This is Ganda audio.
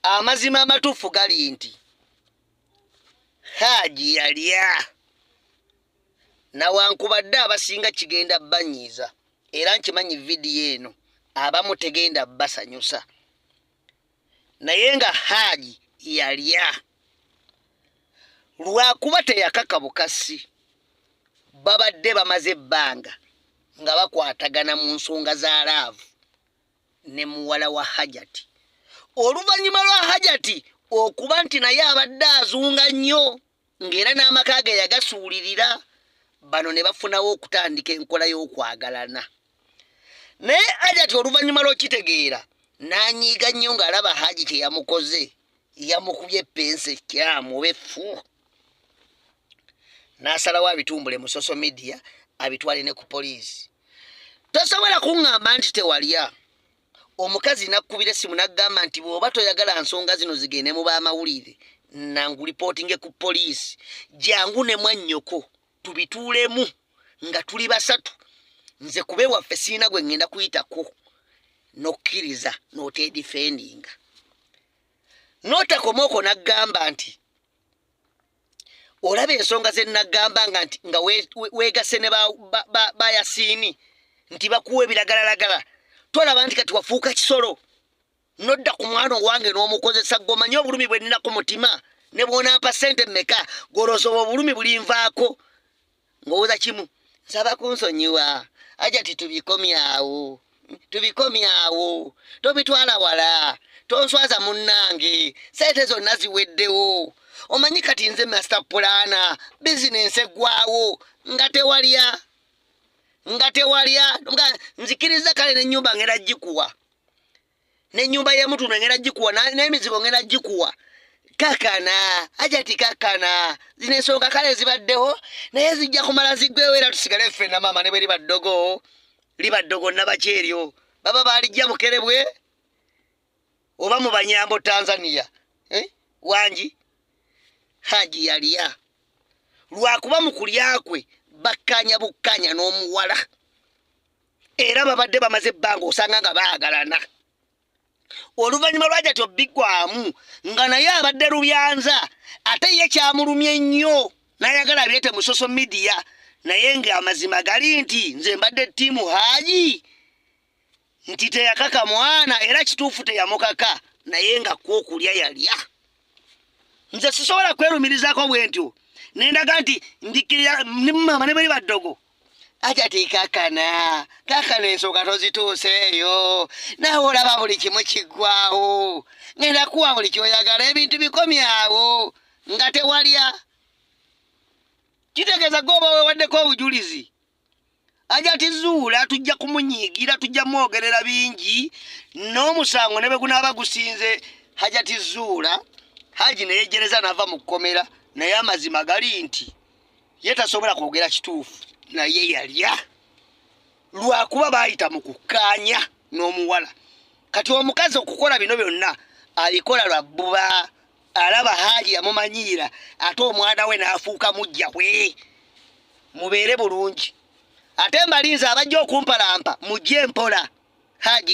amazima amatuufu gali nti Hajji yalya nawankubadde abasinga kigenda banyiiza era nkimanyi vidiyo eno abamu tegenda basanyusa naye nga Hajji yalya lwakuba teyakaka bukasi babadde bamaze ebbanga nga bakwatagana mu nsonga za laavu ne muwala wa Hajjati oluvannyuma lwa Hajjati okuba nti naye abadde azunga nnyo ng'era n'amaka ge yagasuulirira bano ne bafunawo okutandika enkola y'okwagalana naye Hajjati oluvannyuma lw'okitegeera n'anyiiga nnyo ng'alaba Hajji kye yamukoze yamukubye epensi ekyamu oba effu n'asalawo abitumbule mu social media abitwale ne ku poliisi tosobola kuŋŋamba nti tewalya omukazi nakkubira essimu n'aggamba nti bw'oba toyagala nsonga zino zigende mu baamawulire nangu lipootinge ku poliisi jangu ne mwannyoko tubituulemu nga tuli basatu nze kube waffe siina gwe ŋŋenda kuyitako n'okkiriza n'oteedifendinga n'otakomaoko n'aggamba nti olaba ensonga ze naggambanga nti nga weegase ne ba Yasiini nti bakuwa ebiragalalagala tolaba nti kati wafuuka kisolo nodda ku mwana owange n'omukozesa gwomanyi obulumi bwe nnina ku mutima ne bw'onampa ssente mmeka golooza obulumi bulinvaako ng'owooza kimu nsaba kunsonyiwa Hajjati tubikomyawo tobitwala wala tonswaza munnange ssente zonna ziweddewo omanyi kati nze master pulaana bizinensi eggwawo nga tewalya nzikiriza kale n'ennyumba ngenda gikuwa n'ennyumba y'emutundu ngenda gikuwa n'emizigo ngenda gikuwa kakana Hajjati kakana zino ensonga kale zibaddewo naye zijja kumala ziggwewo era tusigale ffe na maama ne bwe liba ddogo nabaki eryo baba baalijja Bukerebwe oba mu Banyambo Tanzania wangi Hajji yalya lwakuba mu kulya kwe bakkanya bukkanya n'omuwala era babadde bamaze ebbanga osanga nga baagalana oluvannyuma lwa Hajjati obbigwamu nga naye abadde lubyanza ate ye kyamulumye nnyo n'ayagala abyete mu social media naye ng'amazima gali nti nze mbadde ttiimu Hajji nti teyakaka mwana era kituufu teyamukaka naye nga kwokulya yalya nze sisobola kwerumirizaako bwe ntyo nendaga nti ndikirira ne maama ne bali baddogo Hajjati kakana ensonga tozituuseeyo nawe olaba buli kimu kiggwawo ngenda kuwa buli kyoyagala ebintu bikomyawo nga tewalya kitegeeza gwoba weewaddeko obujulizi Hajjati zuula tujja kumunyiigira tujja mwogerera bingi n'omusango ne bwe gunaaba gusinze Hajjati zuula Hajji ne yeejereza n'ava mu kkomera naye amazima gali nti ye tasobola kwogera kituufu naye yalya lwakuba baayita mu kukkaanya n'omuwala kati omukazi okukola bino byonna abikola lwa bbuba alaba Hajji yamumanyiira ate omwana we n'afuuka mujja we mubeere bulungi ate mbalinze abajja okumpalampa mujje mpola Hajji